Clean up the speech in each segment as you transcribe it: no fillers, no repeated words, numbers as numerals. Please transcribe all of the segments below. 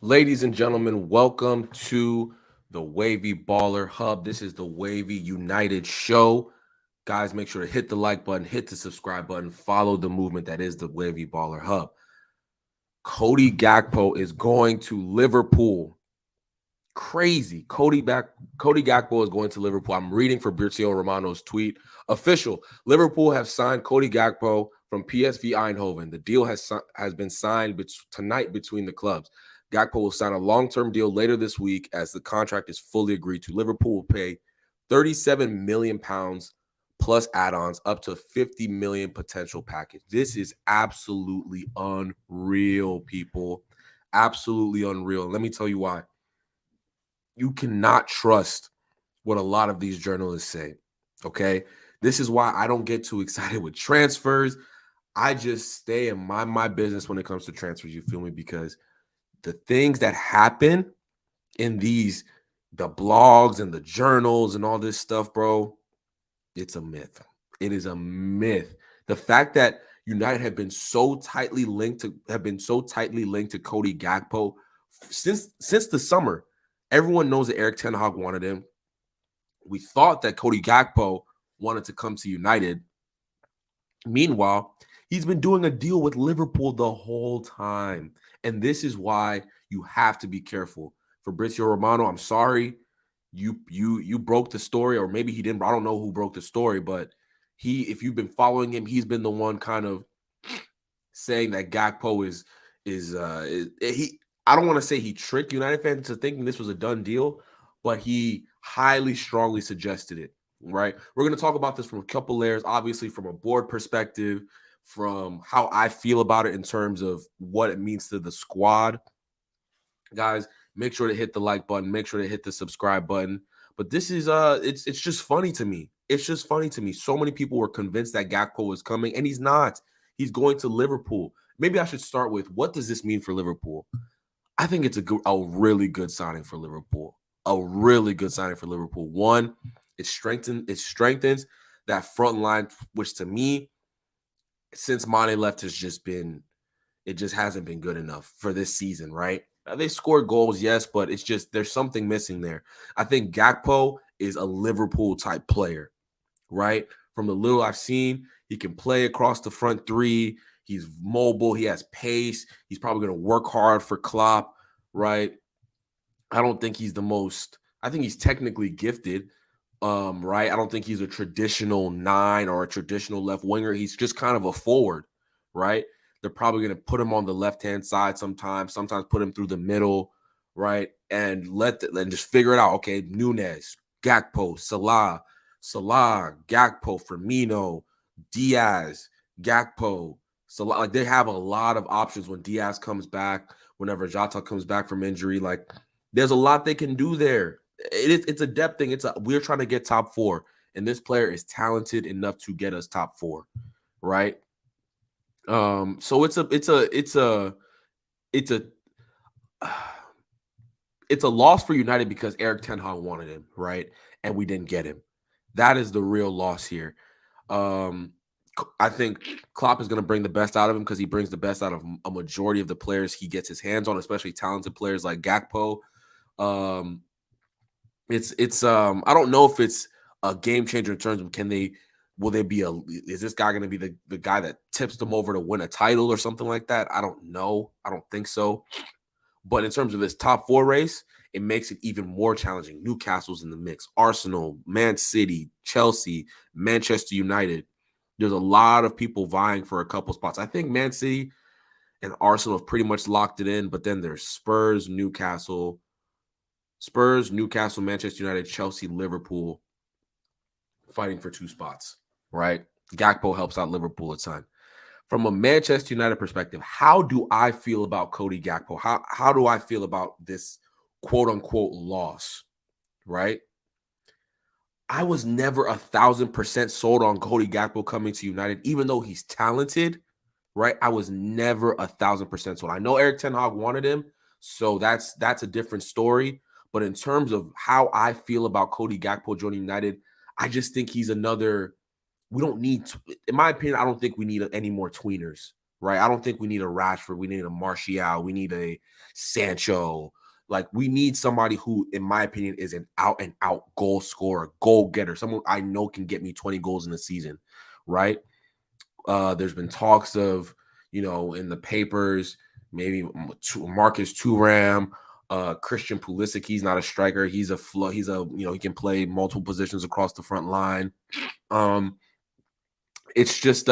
Ladies and gentlemen, welcome to the Wavy Baller Hub. This is the Wavy United Show. Guys, make sure to hit the like button, hit the subscribe button, follow the movement that is the Wavy Baller Hub. Cody Gakpo is going to Liverpool. Crazy. Cody Gakpo is going to Liverpool. I'm reading Fabrizio Romano's tweet. Official. Liverpool have signed Cody Gakpo from PSV Eindhoven. The deal has been signed tonight between the clubs. Gakpo will sign a long-term deal later this week as the contract is fully agreed to. Liverpool will pay 37 million pounds plus add-ons up to 50 million potential package. This is absolutely unreal, people. Absolutely unreal. Let me tell you why. You cannot trust what a lot of these journalists say. Okay. This is why I don't get too excited with transfers. I just stay in my business when it comes to transfers. You feel me? Because the things that happen in the blogs and the journals and all this stuff, bro, it's a myth. It is a myth. The fact that United have been so tightly linked to Cody Gakpo since the summer. Everyone knows that Eric Ten Hag wanted him. We thought that Cody Gakpo wanted to come to United. Meanwhile, he's been doing a deal with Liverpool the whole time. And this is why you have to be careful. Fabrizio Romano, I'm sorry. You broke the story, or maybe he didn't. I don't know who broke the story, but if you've been following him, he's been the one kind of saying that Gakpo is he. I don't want to say he tricked United fans into thinking this was a done deal, but he highly, strongly suggested it. Right? We're going to talk about this from a couple layers. Obviously, from a board perspective, from how I feel about it in terms of what it means to the squad. Guys, make sure to hit the like button, make sure to hit the subscribe button. But this is it's just funny to me. It's just funny to me. So many people were convinced that Gakpo was coming, and he's not. He's going to Liverpool. Maybe I should start with, what does this mean for Liverpool? I think it's a really good signing for Liverpool. A really good signing for Liverpool. One, it strengthens that front line, which to me, since Mane left, it just hasn't been good enough for this season, right? They scored goals, yes, but it's just there's something missing there. I think Gakpo is a Liverpool type player, right? From the little I've seen, he can play across the front three. He's mobile. He has pace. He's probably going to work hard for Klopp, right? I don't think he's the most. I think he's technically gifted, right? I don't think he's a traditional 9 or a traditional left winger. He's just kind of a forward, right? They're probably going to put him on the left-hand side sometimes put him through the middle, right? And and just figure it out. Okay, Nunez, Gakpo, Salah, Gakpo, Firmino, Diaz, Gakpo, Salah. Like, they have a lot of options when Diaz comes back, whenever Jota comes back from injury. Like, there's a lot they can do there. It's a depth thing. We're trying to get top 4, and this player is talented enough to get us top 4, right? So it's a it's a loss for United because Eric Ten Hag wanted him, right? And we didn't get him. That is the real loss here. I think Klopp is going to bring the best out of him because he brings the best out of a majority of the players he gets his hands on, especially talented players like Gakpo. I don't know if it's a game changer in terms of is this guy going to be the guy that tips them over to win a title or something like that? I don't know. I don't think so. But in terms of this top 4 race, it makes it even more challenging. Newcastle's in the mix. Arsenal, Man City, Chelsea, Manchester United. There's a lot of people vying for a couple spots. I think Man City and Arsenal have pretty much locked it in, but then there's Spurs, Newcastle, Manchester United, Chelsea, Liverpool fighting for 2 spots, right? Gakpo helps out Liverpool a ton. From a Manchester United perspective, how do I feel about Cody Gakpo? How do I feel about this quote-unquote loss, right? I was never 1,000% sold on Cody Gakpo coming to United, even though he's talented, right? I was never 1,000% sold. I know Eric Ten Hag wanted him, so that's a different story. But in terms of how I feel about Cody Gakpo joining United, I just think he's another. We don't need, in my opinion, I don't think we need any more tweeners, right? I don't think we need a Rashford. We need a Martial. We need a Sancho. Like, we need somebody who, in my opinion, is an out-and-out goal scorer, goal getter, someone I know can get me 20 goals in a season, right? There's been talks of, in the papers, maybe Marcus Thuram, Christian Pulisic. He's not a striker. He's he can play multiple positions across the front line. It's just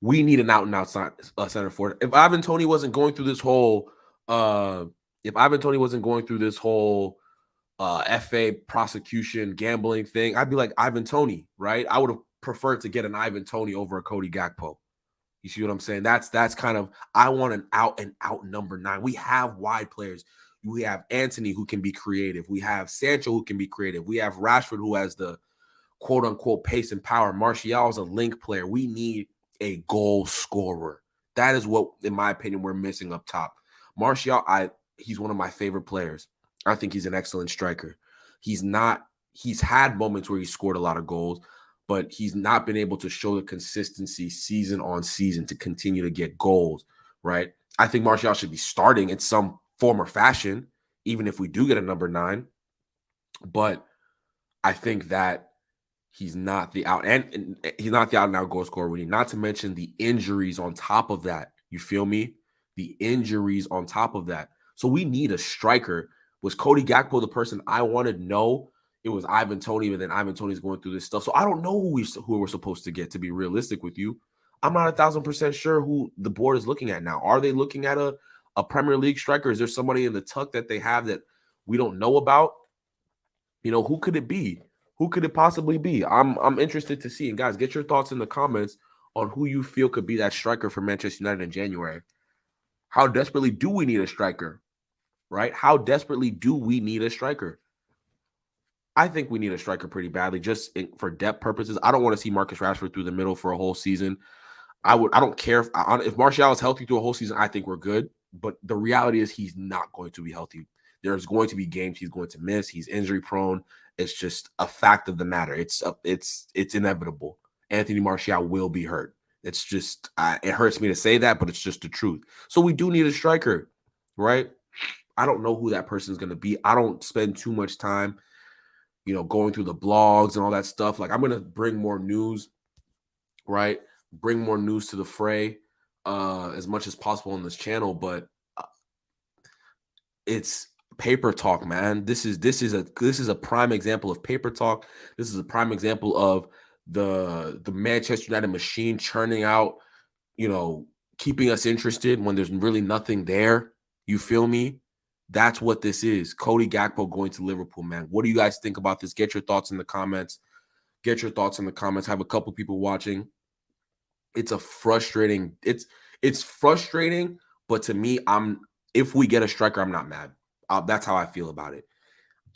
we need an out and out center forward. If Ivan Toney wasn't going through this whole FA prosecution gambling thing, I'd be like Ivan Toney, right? I would have preferred to get an Ivan Toney over a Cody Gakpo. You see what I'm saying? That's kind of, I want an out and out number 9. We have wide players. We have Anthony who can be creative. We have Sancho who can be creative. We have Rashford who has the quote unquote pace and power. Martial is a link player. We need a goal scorer. That is what, in my opinion, we're missing up top. Martial, he's one of my favorite players. I think he's an excellent striker. He's had moments where he scored a lot of goals, but he's not been able to show the consistency season on season to continue to get goals, right? I think Martial should be starting in some form or fashion, even if we do get a number 9. But I think that he's not the out and out goal scorer. We need, not to mention the injuries on top of that. You feel me? The injuries on top of that. So we need a striker. Was Cody Gakpo the person I wanted? No, it was Ivan Toney, but then Ivan Toney's going through this stuff. So I don't know who we're supposed to get, to be realistic with you. I'm not 1,000% sure who the board is looking at now. Are they looking at a Premier League striker? Is there somebody in the tuck that they have that we don't know about? Who could it be? Who could it possibly be? I'm interested to see. And guys, get your thoughts in the comments on who you feel could be that striker for Manchester United in January. How desperately do we need a striker? Right? How desperately do we need a striker? I think we need a striker pretty badly, just for depth purposes. I don't want to see Marcus Rashford through the middle for a whole season. I don't care if Martial is healthy through a whole season. I think we're good. But the reality is he's not going to be healthy. There's going to be games he's going to miss. He's injury prone. It's just a fact of the matter. It's inevitable. Anthony Martial will be hurt. It's just it hurts me to say that, but it's just the truth. So we do need a striker, right? I don't know who that person is going to be. I don't spend too much time, going through the blogs and all that stuff. Like, I'm going to bring more news, right? Bring more news to the fray as much as possible on this channel, but it's paper talk, man. This is a prime example of paper talk. This is a prime example of the Manchester United machine churning out, keeping us interested when there's really nothing there. You feel me? That's what this is. Cody Gakpo going to Liverpool, man. What do you guys think about this? Get your thoughts in the comments. I have a couple people watching. It's frustrating, but to me, if we get a striker, I'm not mad. That's how I feel about it.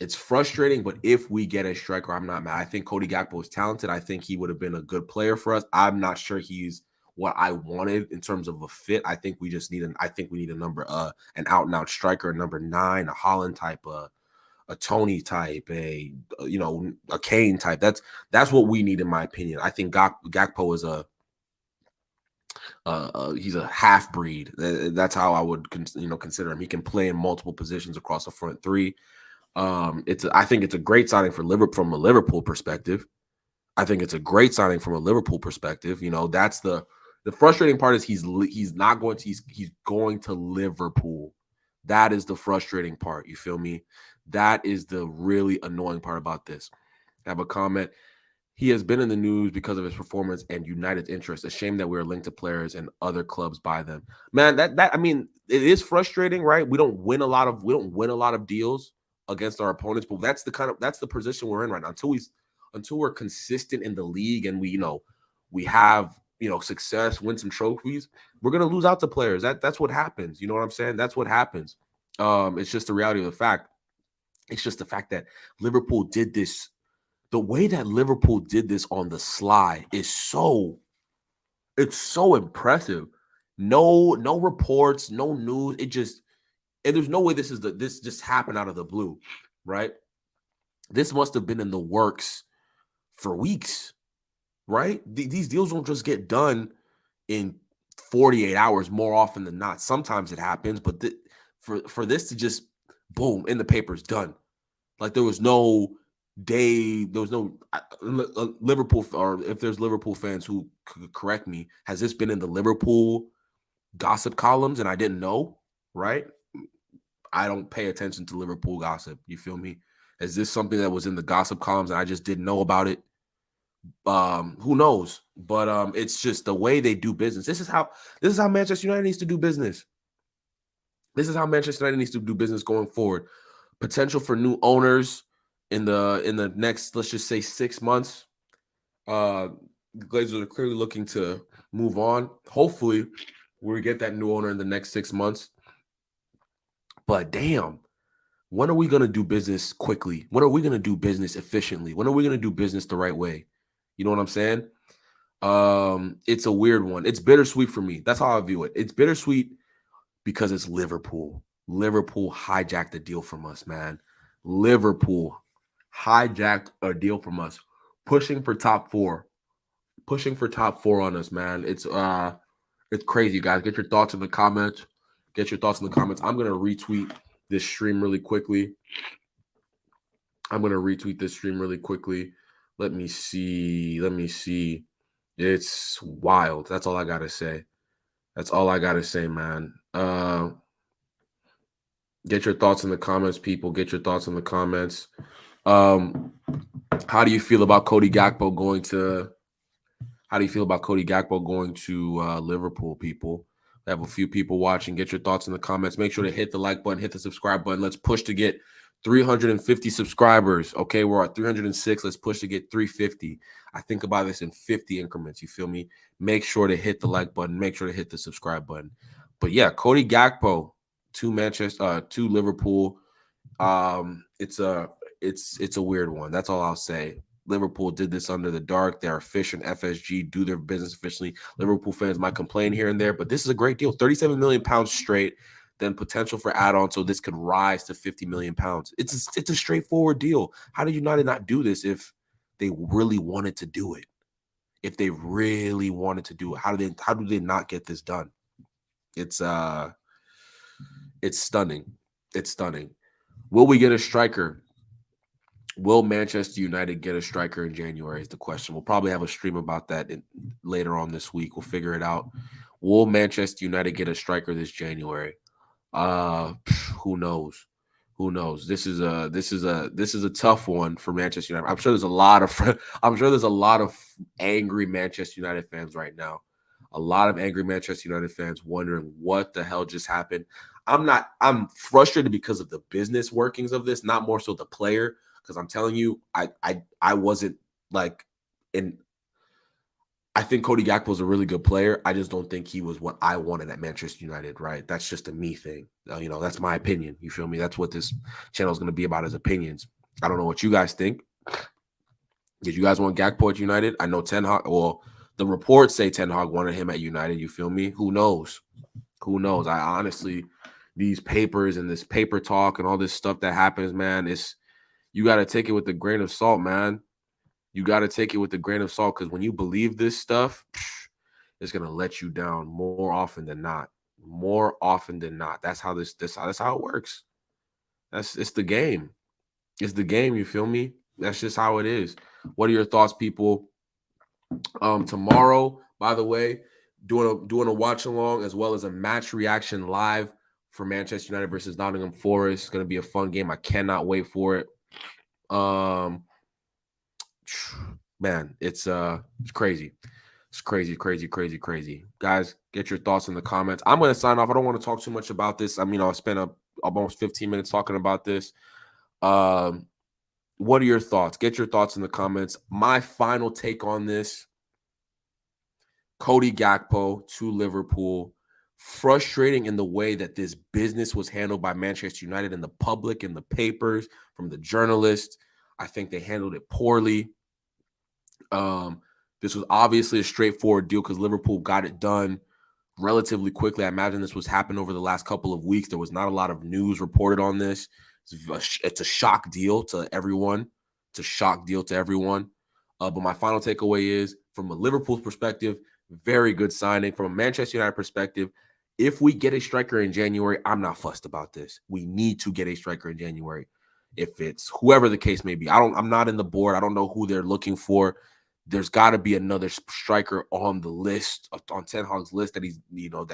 It's frustrating, but if we get a striker, I'm not mad. I think Cody Gakpo is talented. I think he would have been a good player for us. I'm not sure he's what I wanted in terms of a fit. I think we need a number, an out and out striker, a number 9, a Holland type, a Tony type, a Kane type. That's what we need, in my opinion. I think Gakpo is he's a half breed. That's how I would consider him. He can play in multiple positions across the front 3. I think it's a great signing for Liverpool from a Liverpool perspective. That's the frustrating part is he's going to Liverpool. That is the frustrating part. You feel me? That is the really annoying part about this. I have a comment. He has been in the news because of his performance and United's interest. A shame that we're linked to players and other clubs buy them. Man, I mean, it is frustrating, right? We don't win a lot of deals against our opponents, but that's the position we're in right now. Until we're consistent in the league and we have success, win some trophies, we're gonna lose out to players. That's what happens. You know what I'm saying? That's what happens. It's just the reality of the fact. It's just the fact that Liverpool did this. The way that Liverpool did this on the sly is so impressive. No reports, no news. And there's no way this just happened out of the blue, right? This must have been in the works for weeks, right? These deals don't just get done in 48 hours more often than not. Sometimes it happens, but for this to just boom in the papers, done. Like there was no day, there was no Liverpool, or if there's Liverpool fans who could correct me, has this been in the Liverpool gossip columns and I didn't know, right? I don't pay attention to Liverpool gossip. You feel me? Is this something that was in the gossip columns and I just didn't know about it? Who knows? But it's just the way they do business. This is how Manchester United needs to do business. This is how Manchester United needs to do business going forward. Potential for new owners in the next, let's just say, 6 months. The Glazers are clearly looking to move on. Hopefully, we get that new owner in the next 6 months. But damn, when are we going to do business quickly? When are we going to do business efficiently? When are we going to do business the right way? You know what I'm saying? It's a weird one. It's bittersweet for me. That's how I view it. It's bittersweet because it's Liverpool. Liverpool hijacked the deal from us, man. Liverpool hijacked a deal from us, pushing for top four on us, man. It's crazy, guys. Get your thoughts in the comments. I'm gonna retweet this stream really quickly. Let me see. It's wild. That's all I gotta say. Man. Get your thoughts in the comments, people. Get your thoughts in the comments. How do you feel about Cody Gakpo going to Liverpool, people? I have a few people watching. Get your thoughts in the comments. Make sure to hit the like button, hit the subscribe button. Let's push to get 350 subscribers. Okay, we're at 306. Let's push to get 350. I think about this in 50 increments. You feel me? Make sure to hit the like button. Make sure to hit the subscribe button. But yeah, Cody Gakpo to Liverpool. It's a weird one. That's all I'll say. Liverpool did this under the dark. They're efficient. FSG do their business efficiently. Liverpool fans might complain here and there, but this is a great deal. 37 million pounds straight, then potential for add-on, so this could rise to 50 million pounds. It's a straightforward deal. How did United not do this if they really wanted to do it? If they really wanted to do it, how do they not get this done? It's stunning. It's stunning. Will we get a striker? Will Manchester United get a striker in January is the question. We'll probably have a stream about that later on this week. We'll figure it out. Will Manchester United get a striker this January? Who knows? This is a tough one for Manchester United. I'm sure there's a lot of angry Manchester United fans right now. A lot of angry Manchester United fans wondering what the hell just happened. I'm frustrated because of the business workings of this, not more so the player. Because I'm telling you, I wasn't like I think Cody Gakpo is a really good player. I just don't think he was what I wanted at Manchester United, right? That's just a me thing. That's my opinion. You feel me? That's what this channel is going to be about, is opinions. I don't know what you guys think. Did you guys want Gakpo at United? I know Ten Hag. Well, the reports say Ten Hag wanted him at United. You feel me? Who knows? I honestly, these papers and this paper talk and all this stuff that happens, man, you got to take it with a grain of salt, man. You got to take it with a grain of salt, because when you believe this stuff, it's going to let you down more often than not. That's how that's how it works. It's the game. You feel me? That's just how it is. What are your thoughts, people? Tomorrow, by the way, doing a watch along as well as a match reaction live for Manchester United versus Nottingham Forest. It's going to be a fun game. I cannot wait for it. Man, it's crazy. It's crazy. Guys, get your thoughts in the comments. I'm going to sign off. I don't want to talk too much about this. I mean, I'll spend almost 15 minutes talking about this. What are your thoughts? Get your thoughts in the comments. My final take on this: Cody Gakpo to Liverpool. Frustrating in the way that this business was handled by Manchester United and the public and the papers, from the journalists. I think they handled it poorly. This was obviously a straightforward deal because Liverpool got it done relatively quickly. I imagine this was happening over the last couple of weeks. There was not a lot of news reported on this. It's a shock deal to everyone. But my final takeaway is, from a Liverpool's perspective, Very good signing from a Manchester United perspective. If we get a striker in January, I'm not fussed about this. We need to get a striker in January. If it's whoever the case may be, I'm not in the board. I don't know who they're looking for. There's got to be another striker on the list, on Ten Hag's list, that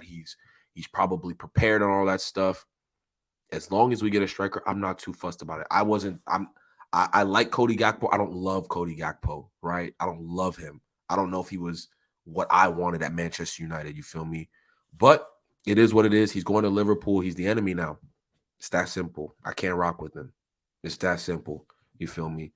he's probably prepared on all that stuff. As long as we get a striker, I'm not too fussed about it. I like Cody Gakpo. I don't love Cody Gakpo, right? I don't love him. I don't know if he was what I wanted at Manchester United. You feel me? But it is what it is. He's going to Liverpool. He's the enemy now. It's that simple. I can't rock with him. It's that simple. You feel me?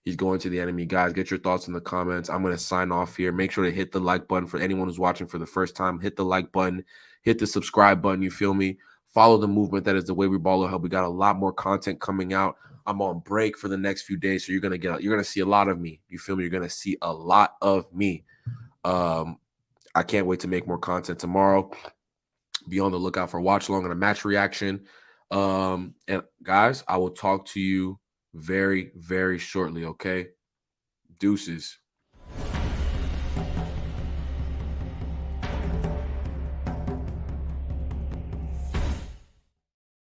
He's going to the enemy. Guys, get your thoughts in the comments. I'm going to sign off here. Make sure to hit the like button for anyone who's watching for the first time. Hit the like button. Hit the subscribe button. You feel me? Follow the movement that is the Wavy Baller Hub. We got a lot more content coming out. I'm on break for the next few days, so you're gonna see a lot of me. You feel me? You're gonna see a lot of me. I can't wait to make more content tomorrow. Be on the lookout for watch along and a match reaction. And guys, I will talk to you very, very shortly. Okay, deuces.